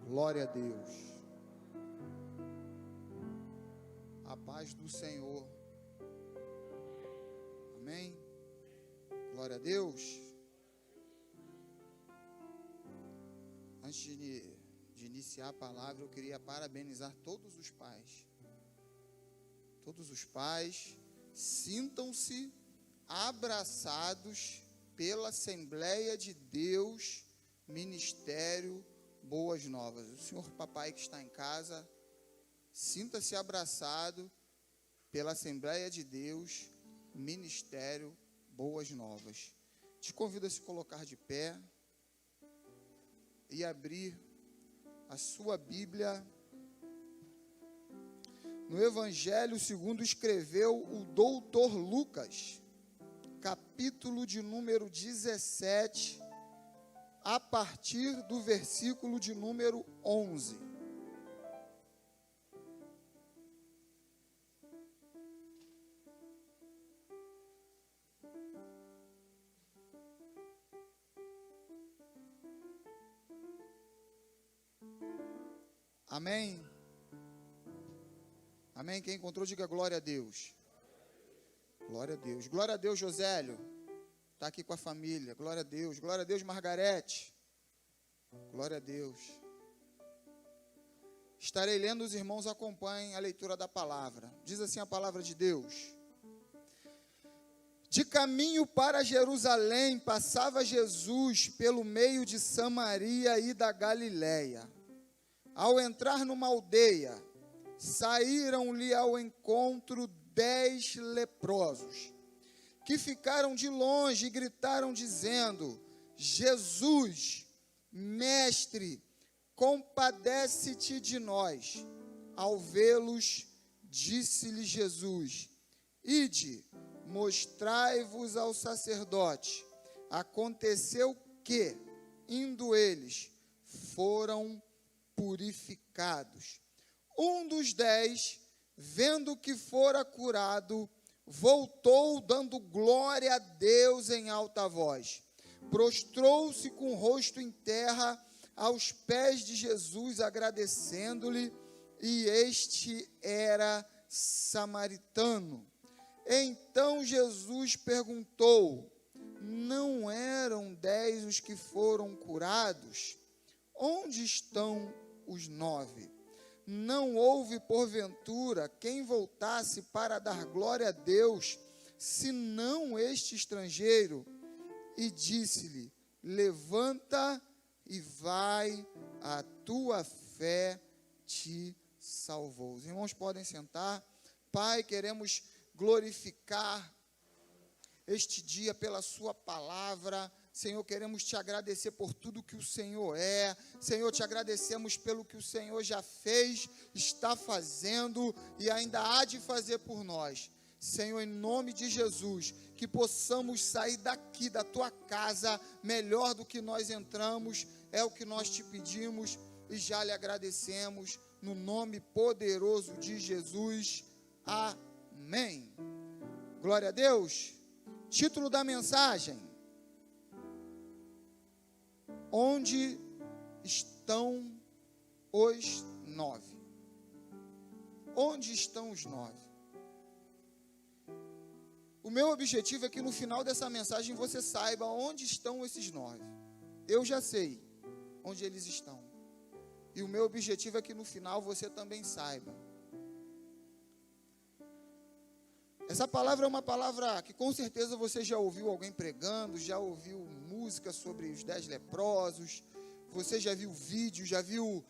Glória a Deus. A paz do Senhor. Amém? Glória a Deus. Antes de iniciar a palavra, eu queria parabenizar todos os pais. Todos os pais, sintam-se abraçados pela Assembleia de Deus, Ministério Boas Novas. O senhor papai que está em casa, sinta-se abraçado pela Assembleia de Deus, Ministério Boas Novas. Te convido a se colocar de pé e abrir a sua Bíblia no Evangelho segundo escreveu o doutor Lucas, capítulo de número 17, a partir do versículo de número 11. Amém? Amém? Quem encontrou, diga glória a Deus. Glória a Deus. Glória a Deus, Josélio. Está aqui com a família. Glória a Deus. Glória a Deus, Margarete. Glória a Deus. Estarei lendo, os irmãos acompanhem a leitura da palavra. Diz assim a palavra de Deus. De caminho para Jerusalém, passava Jesus pelo meio de Samaria e da Galileia. Ao entrar numa aldeia, saíram-lhe ao encontro 10 leprosos, que ficaram de longe e gritaram dizendo: Jesus, mestre, compadece-te de nós. Ao vê-los, disse-lhe Jesus: Ide, mostrai-vos ao sacerdote. Aconteceu que, indo eles, foram purificados. Um dos 10, vendo que fora curado, voltou dando glória a Deus em alta voz. Prostrou-se com o rosto em terra aos pés de Jesus, agradecendo-lhe, e este era samaritano. Então Jesus perguntou: não eram 10 os que foram curados? Onde estão os 9? Não houve, porventura, quem voltasse para dar glória a Deus, senão este estrangeiro? E disse-lhe: levanta e vai, a tua fé te salvou. Os irmãos podem sentar. Pai, queremos glorificar este dia pela sua palavra. Senhor, queremos te agradecer por tudo que o Senhor é. Senhor, te agradecemos pelo que o Senhor já fez, está fazendo e ainda há de fazer por nós. Senhor, em nome de Jesus, que possamos sair daqui, da tua casa, melhor do que nós entramos. É o que nós te pedimos e já lhe agradecemos, no nome poderoso de Jesus. Amém. Glória a Deus. Título da mensagem: onde estão os 9? Onde estão os 9? O meu objetivo é que no final dessa mensagem você saiba onde estão esses 9. Eu já sei onde eles estão. E o meu objetivo é que no final você também saiba. Essa palavra é uma palavra que com certeza você já ouviu alguém pregando, já ouviu música sobre os 10 leprosos, você já viu vídeo, já viu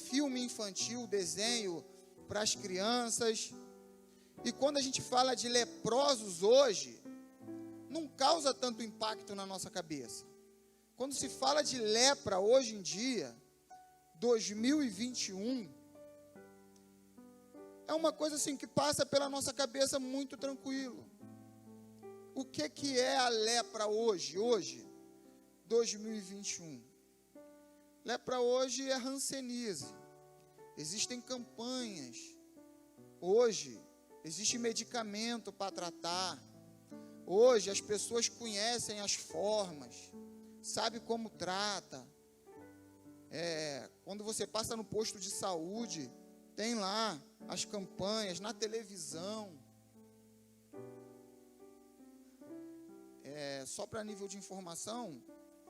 filme infantil, desenho para as crianças. E quando a gente fala de leprosos hoje, não causa tanto impacto na nossa cabeça. Quando se fala de lepra hoje em dia, 2021, é uma coisa assim que passa pela nossa cabeça muito tranquilo. O que é a lepra hoje, 2021? Lepra hoje é hanseníase. Existem campanhas. Hoje, existe medicamento para tratar. Hoje, as pessoas conhecem as formas, sabe como trata. Quando você passa no posto de saúde, tem lá as campanhas, na televisão. Só para nível de informação,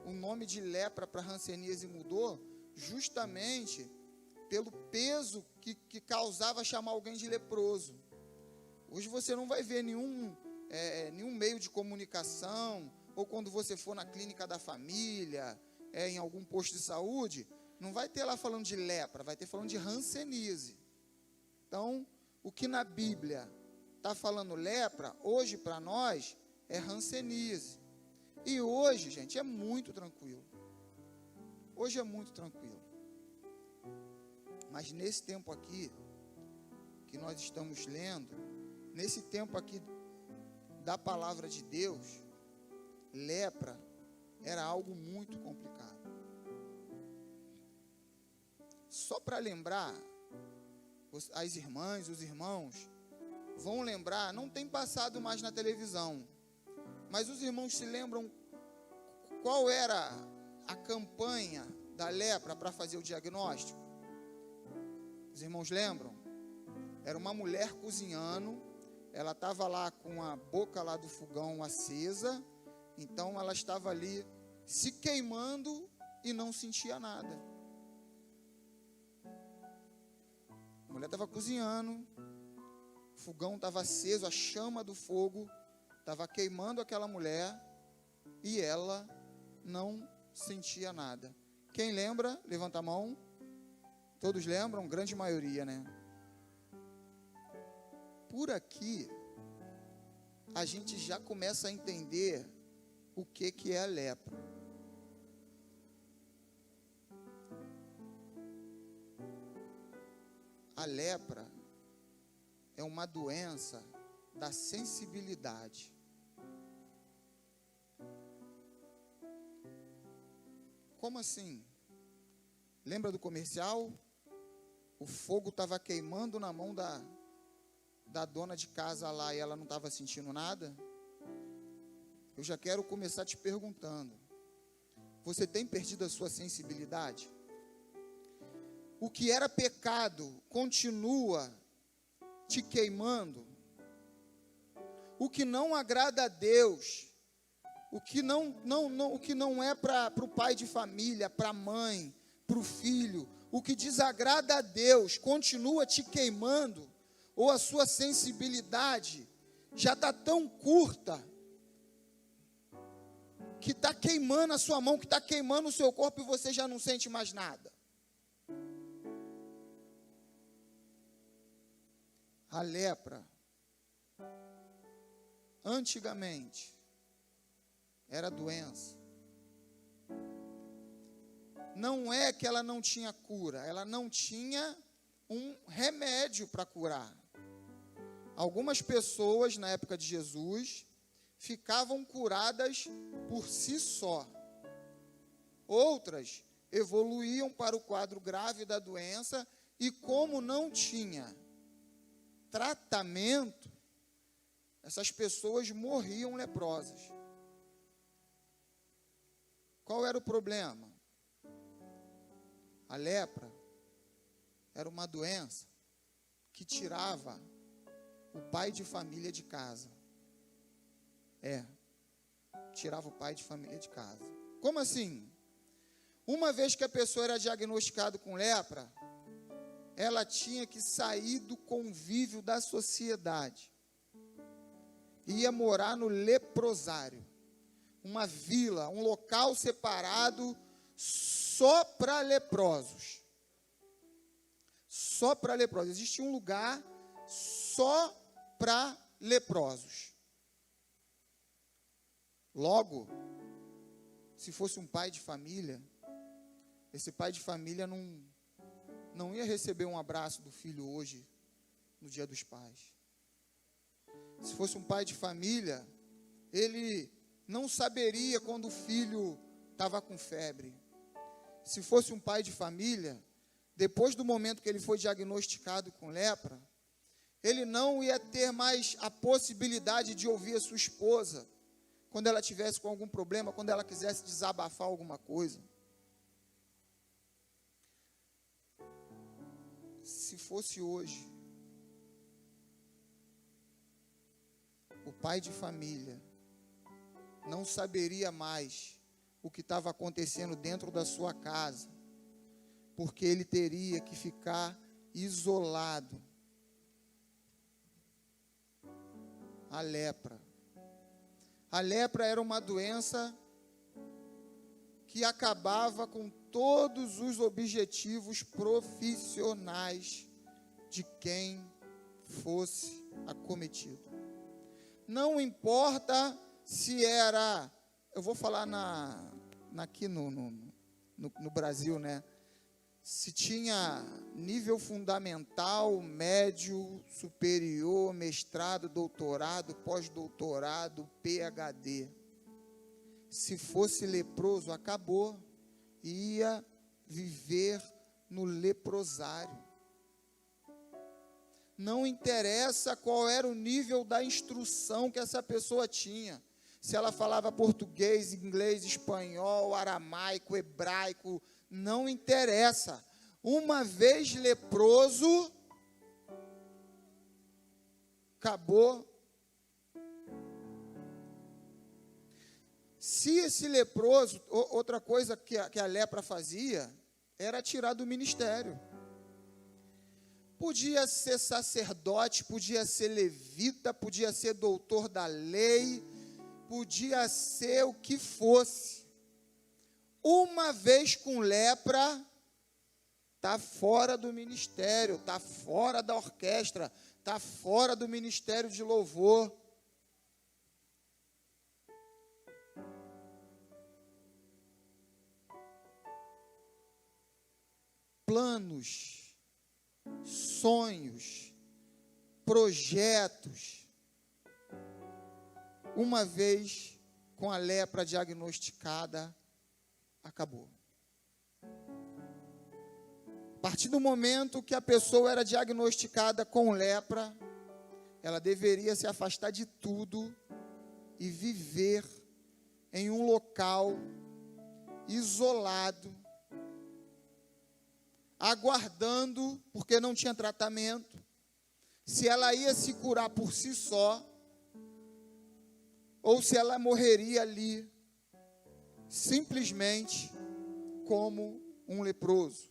o nome de lepra para hanseníase mudou justamente pelo peso que causava chamar alguém de leproso. Hoje você não vai ver nenhum meio de comunicação, ou quando você for na clínica da família, em algum posto de saúde, não vai ter lá falando de lepra, vai ter falando de hanseníase. Então, o que na Bíblia está falando lepra, hoje para nós é hanseníase. E hoje, gente, é muito tranquilo. Hoje é muito tranquilo. Mas nesse tempo aqui, que nós estamos lendo, nesse tempo aqui da palavra de Deus, lepra era algo muito complicado. Só para lembrar, as irmãs, os irmãos, vão lembrar, não tem passado mais na televisão, mas os irmãos se lembram qual era a campanha da lepra para fazer o diagnóstico? Os irmãos lembram? Era uma mulher cozinhando, ela estava lá com a boca lá do fogão acesa, então ela estava ali se queimando e não sentia nada. A mulher estava cozinhando, o fogão estava aceso, a chama do fogo estava queimando aquela mulher e ela não sentia nada. Quem lembra? Levanta a mão. Todos lembram? Grande maioria, né? Por aqui, a gente já começa a entender o que é a lepra. A lepra é uma doença da sensibilidade. Como assim? Lembra do comercial? O fogo estava queimando na mão da dona de casa lá e ela não estava sentindo nada? Eu já quero começar te perguntando: você tem perdido a sua sensibilidade? O que era pecado continua te queimando? O que não agrada a Deus, o que não é para o pai de família, para a mãe, para o filho, o que desagrada a Deus continua te queimando? Ou a sua sensibilidade já está tão curta que está queimando a sua mão, que está queimando o seu corpo e você já não sente mais nada? A lepra, antigamente, era doença. Não é que ela não tinha cura, ela não tinha um remédio para curar. Algumas pessoas, na época de Jesus, ficavam curadas por si só. Outras evoluíam para o quadro grave da doença e, como não tinha tratamento, essas pessoas morriam leprosas. Qual era o problema? A lepra era uma doença que tirava o pai de família de casa. Tirava o pai de família de casa. Como assim? Uma vez que a pessoa era diagnosticada com lepra, ela tinha que sair do convívio da sociedade. Ia morar no leprosário. Uma vila, um local separado só para leprosos. Só para leprosos. Existe um lugar só para leprosos. Logo, se fosse um pai de família, esse pai de família não ia receber um abraço do filho hoje, no Dia dos Pais. Se fosse um pai de família, ele não saberia quando o filho estava com febre. Se fosse um pai de família, depois do momento que ele foi diagnosticado com lepra, ele não ia ter mais a possibilidade de ouvir a sua esposa quando ela tivesse com algum problema, quando ela quisesse desabafar alguma coisa. se fosse hoje, o pai de família não saberia mais o que estava acontecendo dentro da sua casa, porque ele teria que ficar isolado. A lepra. A lepra era uma doença que acabava com todos os objetivos profissionais de quem fosse acometido. Não importa se era, eu vou falar aqui no Brasil, né? Se tinha nível fundamental, médio, superior, mestrado, doutorado, pós-doutorado, PhD. Se fosse leproso, acabou. Ia viver no leprosário. Não interessa qual era o nível da instrução que essa pessoa tinha. Se ela falava português, inglês, espanhol, aramaico, hebraico, não interessa. Uma vez leproso, acabou. Se esse leproso, outra coisa que a lepra fazia, era tirar do ministério. Podia ser sacerdote, podia ser levita, podia ser doutor da lei, podia ser o que fosse. Uma vez com lepra, está fora do ministério, está fora da orquestra, está fora do ministério de louvor. Planos, sonhos, projetos, uma vez com a lepra diagnosticada, acabou. A partir do momento que a pessoa era diagnosticada com lepra, ela deveria se afastar de tudo e viver em um local isolado, aguardando, porque não tinha tratamento, se ela ia se curar por si só, ou se ela morreria ali, simplesmente como um leproso.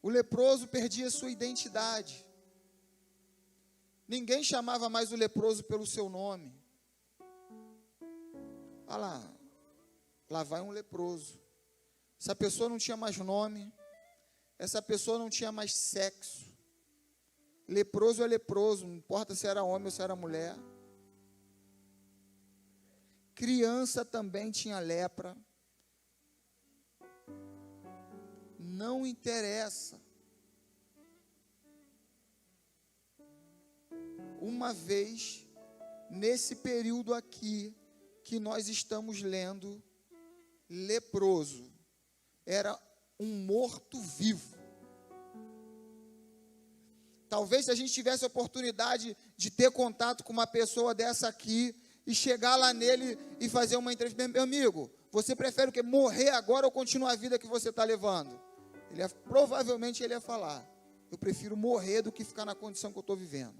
O leproso perdia sua identidade. Ninguém chamava mais o leproso pelo seu nome. Olha lá vai um leproso. Essa pessoa não tinha mais nome, essa pessoa não tinha mais sexo. Leproso é leproso, não importa se era homem ou se era mulher. Criança também tinha lepra. Não interessa. Uma vez, nesse período aqui, que nós estamos lendo, leproso era um morto-vivo. Talvez se a gente tivesse a oportunidade de ter contato com uma pessoa dessa aqui, e chegar lá nele e fazer uma entrevista, meu amigo, você prefere o quê? Morrer agora ou continuar a vida que você está levando? Provavelmente ele ia falar, eu prefiro morrer do que ficar na condição que eu estou vivendo.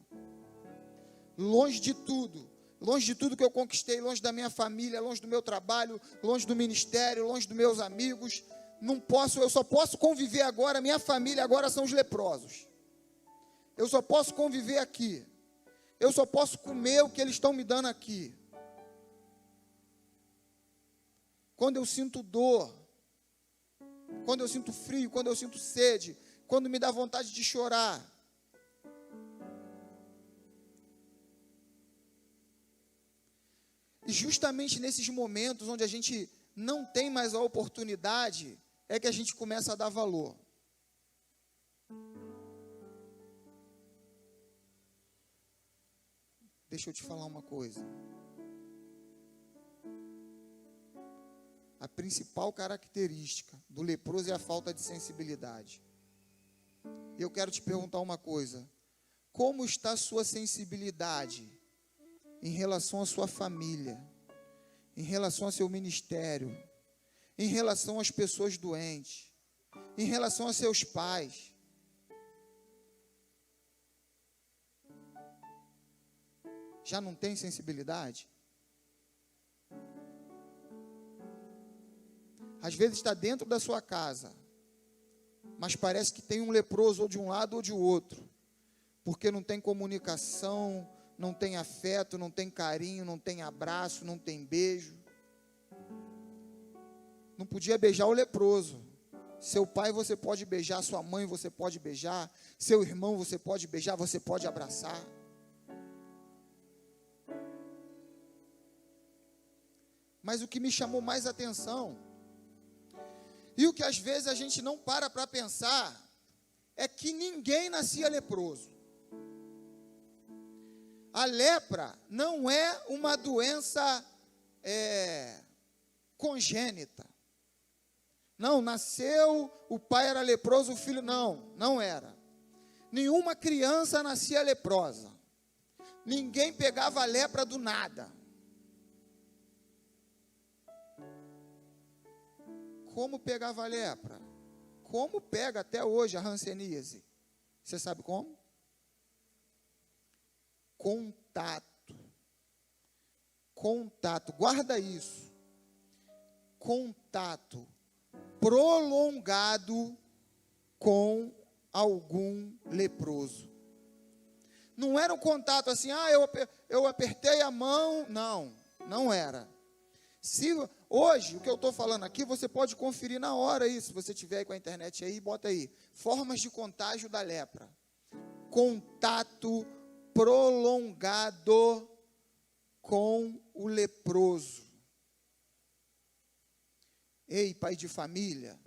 Longe de tudo que eu conquistei, longe da minha família, longe do meu trabalho, longe do ministério, longe dos meus amigos, eu só posso conviver agora, minha família agora são os leprosos. Eu só posso conviver aqui. Eu só posso comer o que eles estão me dando aqui. Quando eu sinto dor, quando eu sinto frio, quando eu sinto sede, quando me dá vontade de chorar. E justamente nesses momentos onde a gente não tem mais a oportunidade, é que a gente começa a dar valor. Deixa eu te falar uma coisa. A principal característica do leproso é a falta de sensibilidade. E eu quero te perguntar uma coisa. Como está a sua sensibilidade em relação à sua família, em relação ao seu ministério, em relação às pessoas doentes, em relação a seus pais. Já não tem sensibilidade? Às vezes está dentro da sua casa, mas parece que tem um leproso ou de um lado ou de outro, porque não tem comunicação, não tem afeto, não tem carinho, não tem abraço, não tem beijo. Não podia beijar o leproso. Seu pai você pode beijar, sua mãe você pode beijar, seu irmão você pode beijar, você pode abraçar. Mas o que me chamou mais atenção, e o que às vezes a gente não para pensar, é que ninguém nascia leproso. A lepra não é uma doença congênita. Não, nasceu, o pai era leproso, o filho não era. Nenhuma criança nascia leprosa. Ninguém pegava a lepra do nada. Como pegava a lepra? Como pega até hoje a hanseníase? Você sabe como? Contato. Contato, guarda isso. Contato prolongado com algum leproso. Não era um contato assim, eu apertei a mão. Não era. Hoje, o que eu estou falando aqui, você pode conferir na hora aí, se você tiver aí com a internet aí, bota aí, formas de contágio da lepra. Contato prolongado com o leproso. Ei, pai de família,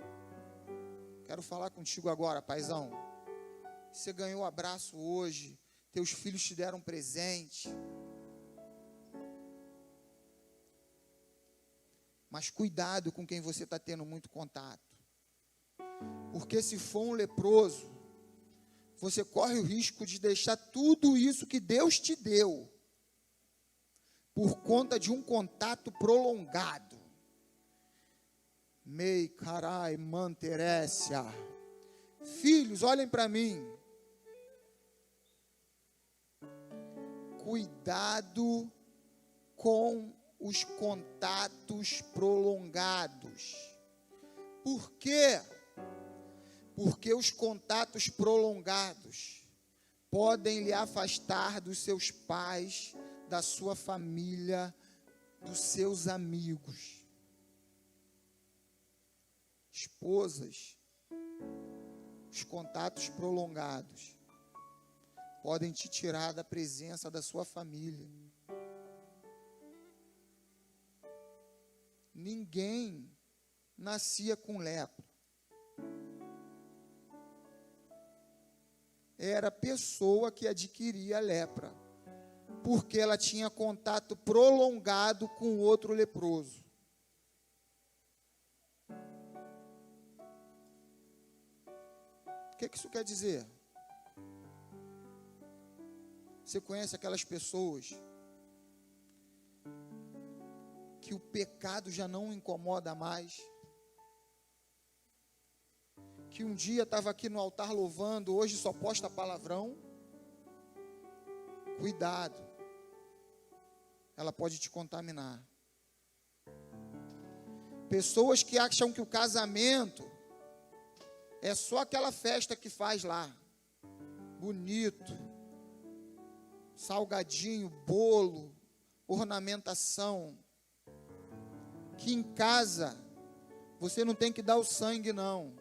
quero falar contigo agora, paizão. Você ganhou abraço hoje, teus filhos te deram presente. Mas cuidado com quem você está tendo muito contato. Porque se for um leproso, você corre o risco de deixar tudo isso que Deus te deu, por conta de um contato prolongado. Mei carai manterécia. Filhos, olhem para mim. Cuidado com os contatos prolongados. Por quê? Porque os contatos prolongados podem lhe afastar dos seus pais, da sua família, dos seus amigos. Esposas, os contatos prolongados podem te tirar da presença da sua família. Ninguém nascia com lepra. Era a pessoa que adquiria a lepra, porque ela tinha contato prolongado com outro leproso. O que isso quer dizer? Você conhece aquelas pessoas que o pecado já não incomoda mais? Que um dia estava aqui no altar louvando, hoje só posta palavrão? Cuidado, ela pode te contaminar. Pessoas que acham que o casamento é só aquela festa que faz lá, bonito, salgadinho, bolo, ornamentação, que em casa você não tem que dar o sangue não.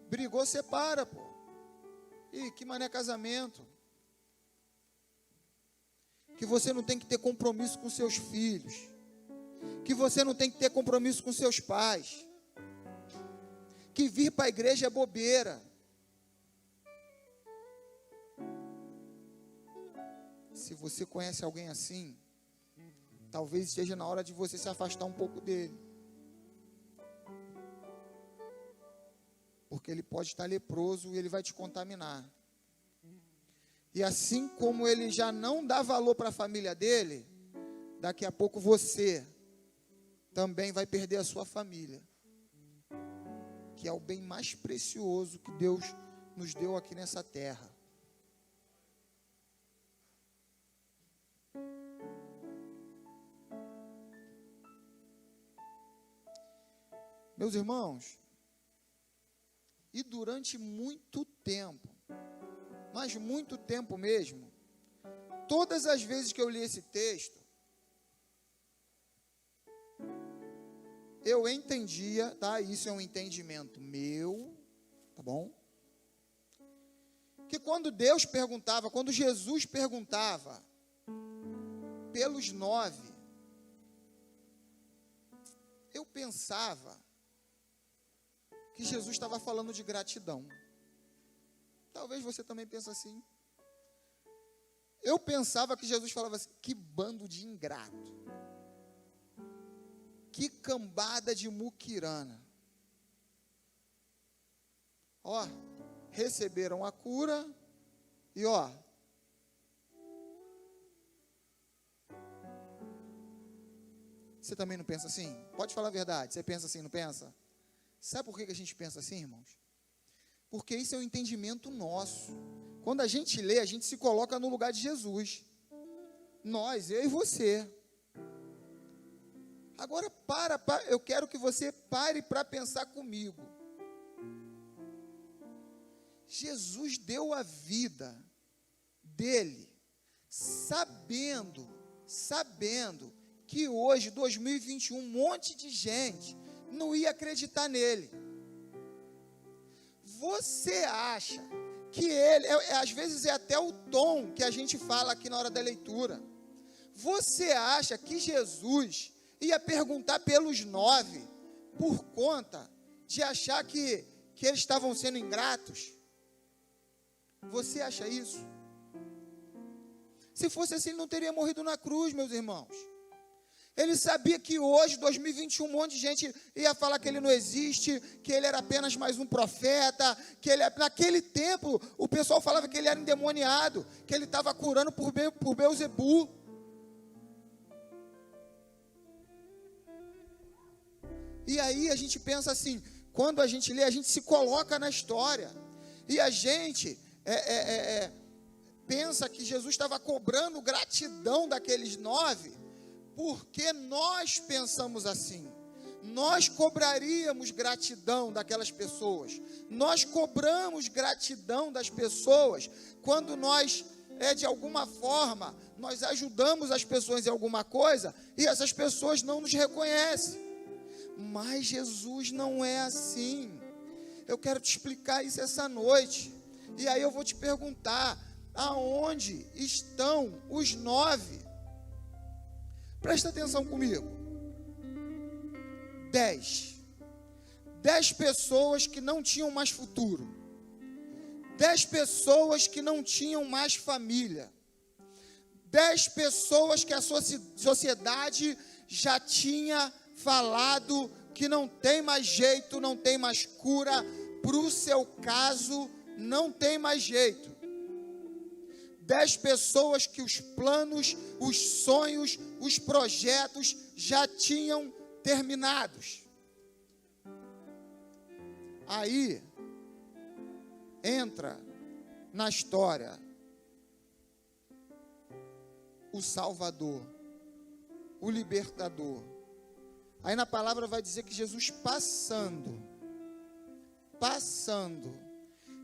Brigou, separa, pô. Ih, que mané casamento. Que você não tem que ter compromisso com seus filhos. Que você não tem que ter compromisso com seus pais. Que vir para a igreja é bobeira. Se você conhece alguém assim, talvez esteja na hora de você se afastar um pouco dele. Porque ele pode estar leproso e ele vai te contaminar. E assim como ele já não dá valor para a família dele, daqui a pouco você também vai perder a sua família. que é o bem mais precioso que Deus nos deu aqui nessa terra. Meus irmãos, e durante muito tempo, mas muito tempo mesmo, todas as vezes que eu li esse texto, eu entendia, tá? Isso é um entendimento meu, tá bom? Que quando Deus perguntava, quando Jesus perguntava pelos 9, eu pensava que Jesus estava falando de gratidão. Talvez você também pense assim. Eu pensava que Jesus falava assim, que bando de ingrato. Que cambada de muquirana. Ó, receberam a cura e ó. Você também não pensa assim? Pode falar a verdade, você pensa assim, não pensa? Sabe por que a gente pensa assim, irmãos? Porque isso é um entendimento nosso. Quando a gente lê, a gente se coloca no lugar de Jesus. Nós, eu e você. Agora eu quero que você pare para pensar comigo. Jesus deu a vida dele, sabendo que hoje, 2021, um monte de gente não ia acreditar nele. Você acha que ele, às vezes é até o tom que a gente fala aqui na hora da leitura, você acha que Jesus ia perguntar pelos 9 por conta de achar que eles estavam sendo ingratos? Você acha isso? Se fosse assim, ele não teria morrido na cruz, meus irmãos. Ele sabia que hoje, 2021, um monte de gente ia falar que ele não existe, que ele era apenas mais um profeta, que ele, naquele tempo, o pessoal falava que ele era endemoniado, que ele estava curando por Beelzebu. E aí a gente pensa assim, quando a gente lê, a gente se coloca na história. E a gente pensa que Jesus estava cobrando gratidão daqueles 9, porque nós pensamos assim. Nós cobraríamos gratidão daquelas pessoas. Nós cobramos gratidão das pessoas quando nós, de alguma forma, nós ajudamos as pessoas em alguma coisa e essas pessoas não nos reconhecem. Mas Jesus não é assim. Eu quero te explicar isso essa noite. E aí eu vou te perguntar, aonde estão os 9? Presta atenção comigo. 10 pessoas que não tinham mais futuro. 10 pessoas que não tinham mais família. 10 pessoas que a sociedade já tinha falado que não tem mais jeito, não tem mais cura, para o seu caso não tem mais jeito. 10 pessoas que os planos, os sonhos, os projetos já tinham terminados. Aí entra na história o Salvador, o Libertador. Aí na palavra vai dizer que Jesus passando,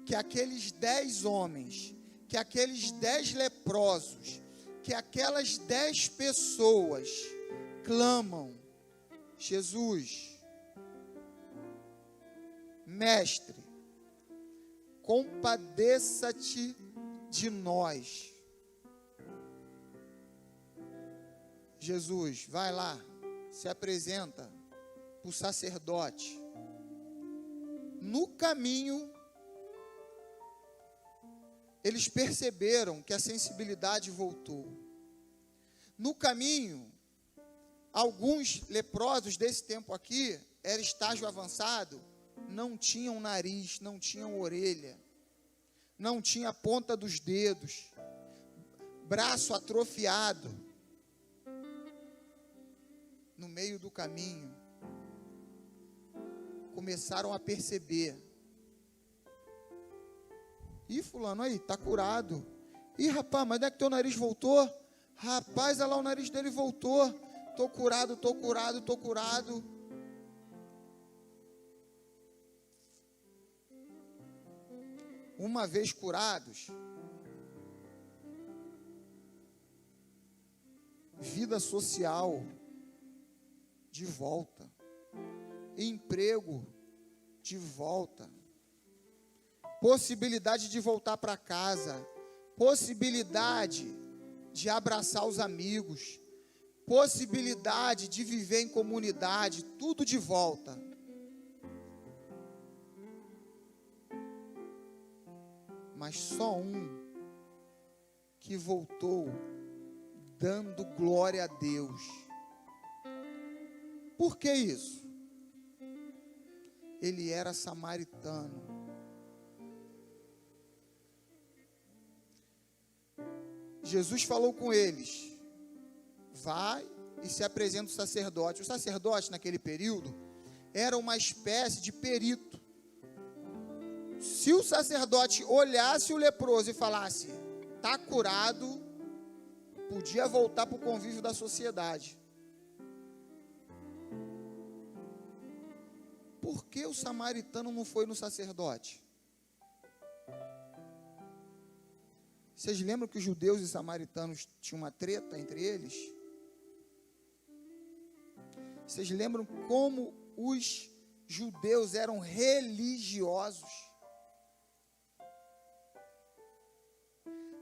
que aqueles 10 homens, que aqueles 10 leprosos, que aquelas 10 pessoas clamam: Jesus, Mestre, compadeça-te de nós. Jesus, vai lá, se apresenta para o sacerdote. No caminho, eles perceberam que a sensibilidade voltou. No caminho, alguns leprosos desse tempo aqui, era estágio avançado, não tinham nariz, não tinham orelha, não tinha a ponta dos dedos, braço atrofiado. No meio do caminho, começaram a perceber. Ih, fulano, aí, está curado. Ih, rapaz, mas não é que teu nariz voltou? Rapaz, olha lá, o nariz dele voltou. Estou curado, estou curado, estou curado. Uma vez curados, vida social de volta, emprego de volta, possibilidade de voltar para casa, possibilidade de abraçar os amigos, possibilidade de viver em comunidade, tudo de volta. Mas só um que voltou dando glória a Deus. Por que isso? Ele era samaritano. Jesus falou com eles: vai e se apresenta o sacerdote. O sacerdote naquele período era uma espécie de perito. Se o sacerdote olhasse o leproso e falasse, está curado, podia voltar para o convívio da sociedade. Por que o samaritano não foi no sacerdote? Vocês lembram que os judeus e samaritanos tinham uma treta entre eles? Vocês lembram como os judeus eram religiosos?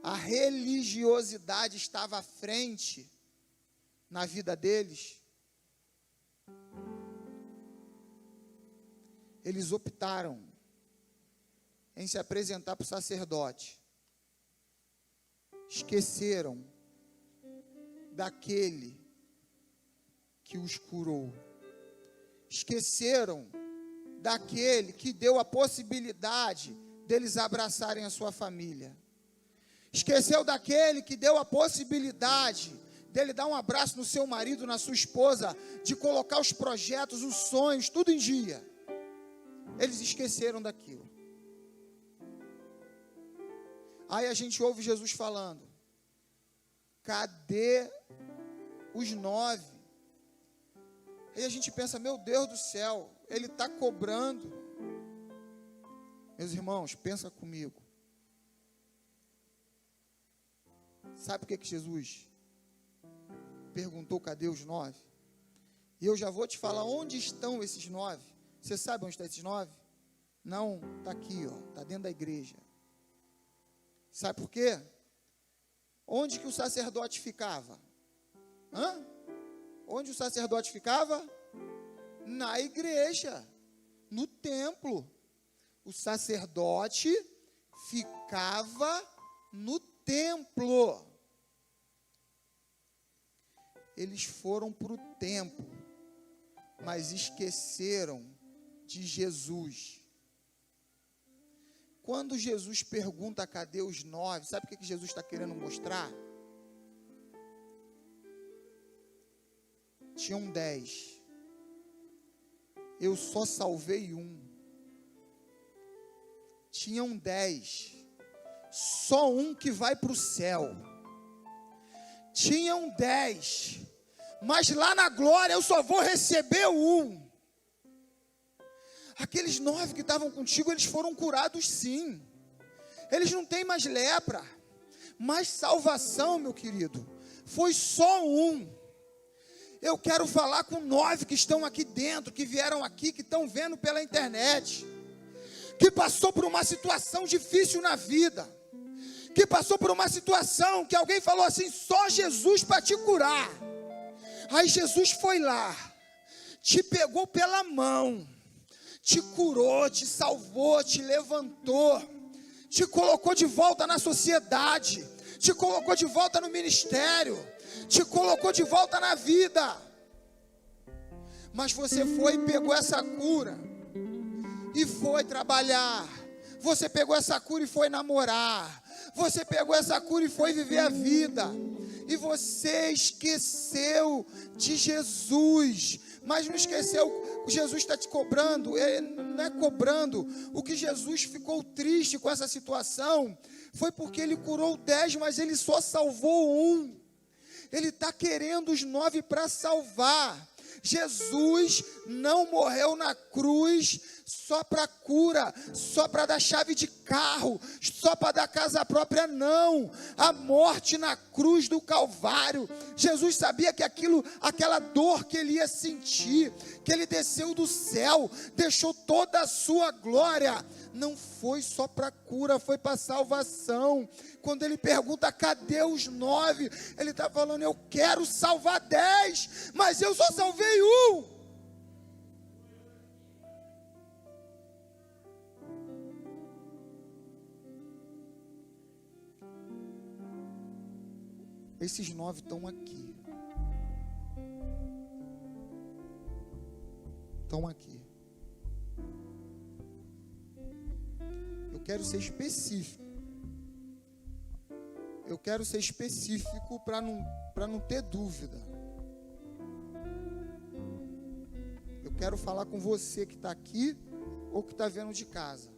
A religiosidade estava à frente na vida deles. Eles optaram em se apresentar para o sacerdote. Esqueceram daquele que os curou. Esqueceram daquele que deu a possibilidade deles abraçarem a sua família. Esqueceu daquele que deu a possibilidade dele dar um abraço no seu marido, na sua esposa, de colocar os projetos, os sonhos, tudo em dia. Eles esqueceram daquilo. Aí a gente ouve Jesus falando: cadê os 9? Aí a gente pensa: meu Deus do céu, ele está cobrando. Meus irmãos, pensa comigo. Sabe por que Jesus perguntou cadê os 9? E eu já vou te falar onde estão esses 9. Você sabe onde estão esses 9? Não, está aqui, está dentro da igreja. Sabe por quê? Onde que o sacerdote ficava? Onde o sacerdote ficava? Na igreja, no templo. O sacerdote ficava no templo. Eles foram para o templo, mas esqueceram de Jesus. Quando Jesus pergunta cadê os 9, sabe o que Jesus está querendo mostrar? Tinham 10. Eu só salvei um. Tinham 10. Só um que vai para o céu. Tinham 10. Mas lá na glória eu só vou receber um. Aqueles 9 que estavam contigo, eles foram curados sim. Eles não têm mais lepra. Mas salvação, meu querido, foi só um. Eu quero falar com 9 que estão aqui dentro, que vieram aqui, que estão vendo pela internet, que passou por uma situação difícil na vida, que passou por uma situação que alguém falou assim: só Jesus para te curar. Aí Jesus foi lá, te pegou pela mão, te curou, te salvou, te levantou, te colocou de volta na sociedade, te colocou de volta no ministério, te colocou de volta na vida. Mas você foi e pegou essa cura e foi trabalhar. Você pegou essa cura e foi namorar. Você pegou essa cura e foi viver a vida. E você esqueceu de Jesus. mas não esqueceu, Jesus está te cobrando, ele não é cobrando. O que Jesus ficou triste com essa situação, foi porque ele curou 10, mas ele só salvou um. Ele está querendo os 9 para salvar. Jesus não morreu na cruz só para cura, só para dar chave de carro, só para dar casa própria, não. A morte na cruz do Calvário, Jesus sabia que aquela dor que ele ia sentir, que ele desceu do céu, deixou toda a sua glória, não foi só para cura, foi para salvação. Quando ele pergunta, cadê os 9? Ele está falando, eu quero salvar 10, mas eu só salvei um. Esses 9 estão aqui. Estão aqui. Eu quero ser específico. Eu quero ser específico para não ter dúvida. Eu quero falar com você que está aqui ou que está vendo de casa.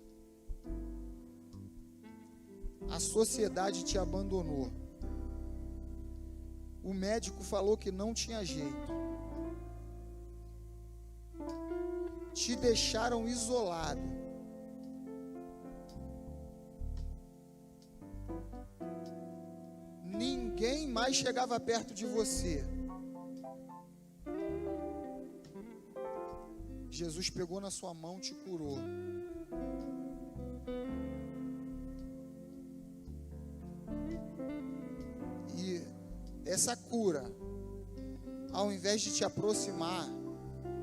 A sociedade te abandonou. O médico falou que não tinha jeito. Te deixaram isolado. Ninguém mais chegava perto de você. Jesus pegou na sua mão e te curou. E essa cura, ao invés de te aproximar,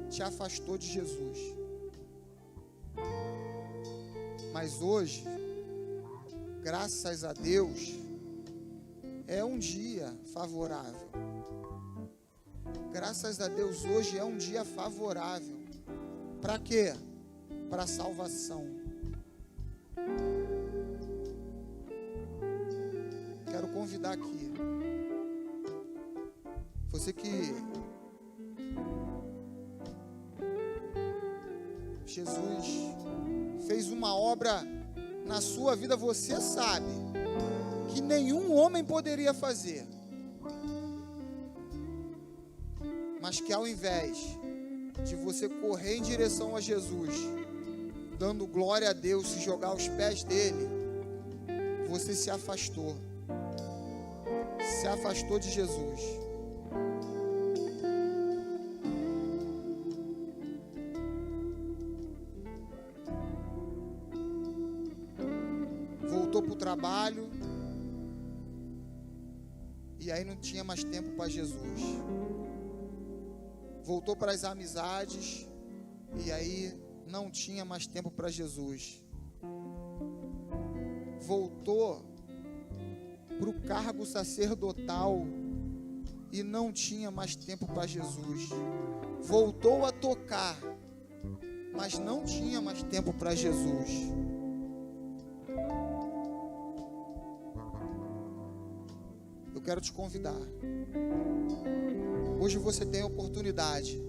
te afastou de Jesus. Mas hoje, graças a Deus, é um dia favorável. Graças a Deus, hoje é um dia favorável. Para quê? Para a salvação. Quero convidar aqui você que Jesus fez uma obra na sua vida, você sabe que nenhum homem poderia fazer, mas que ao invés de você correr em direção a Jesus, dando glória a Deus, se jogar aos pés dele, você se afastou de Jesus. Voltou para o trabalho, e aí não tinha mais tempo para Jesus. Voltou para as amizades, e aí não tinha mais tempo para Jesus. Voltou para o cargo sacerdotal, e não tinha mais tempo para Jesus. Voltou a tocar, mas não tinha mais tempo para Jesus. Eu quero te convidar. Hoje você tem a oportunidade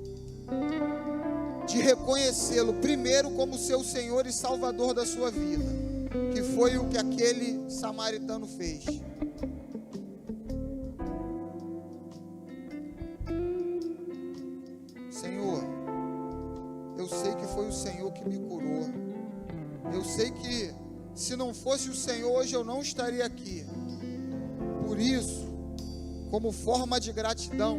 de reconhecê-lo primeiro como seu Senhor e Salvador da sua vida, que foi o que aquele samaritano fez. Senhor, eu sei que foi o Senhor que me curou. Eu sei que se não fosse o Senhor, hoje eu não estaria aqui. Por isso, como forma de gratidão,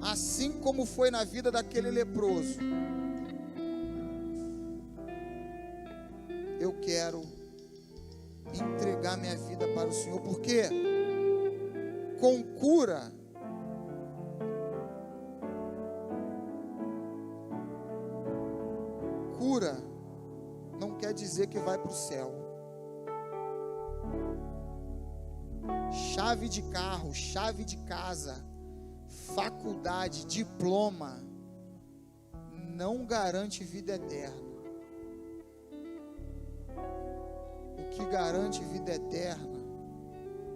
assim como foi na vida daquele leproso, eu quero entregar minha vida para o Senhor, porque com cura não quer dizer que vai para o céu. Chave de carro, chave de casa, faculdade, diploma, não garante vida eterna. O que garante vida eterna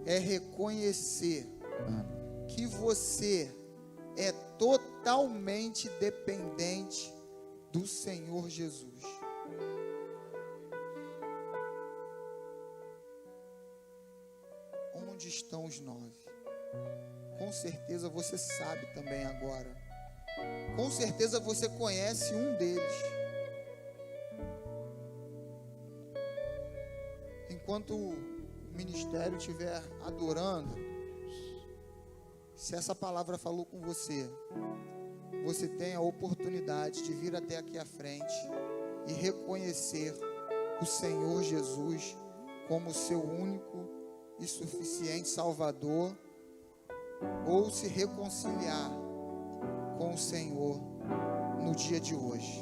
é reconhecer que você é totalmente dependente do Senhor Jesus. Onde estão os 9? Com certeza você sabe também agora. Com certeza você conhece um deles. Enquanto o ministério estiver adorando, se essa palavra falou com você, você tem a oportunidade de vir até aqui à frente e reconhecer o Senhor Jesus como seu único e suficiente Salvador, ou se reconciliar com o Senhor no dia de hoje.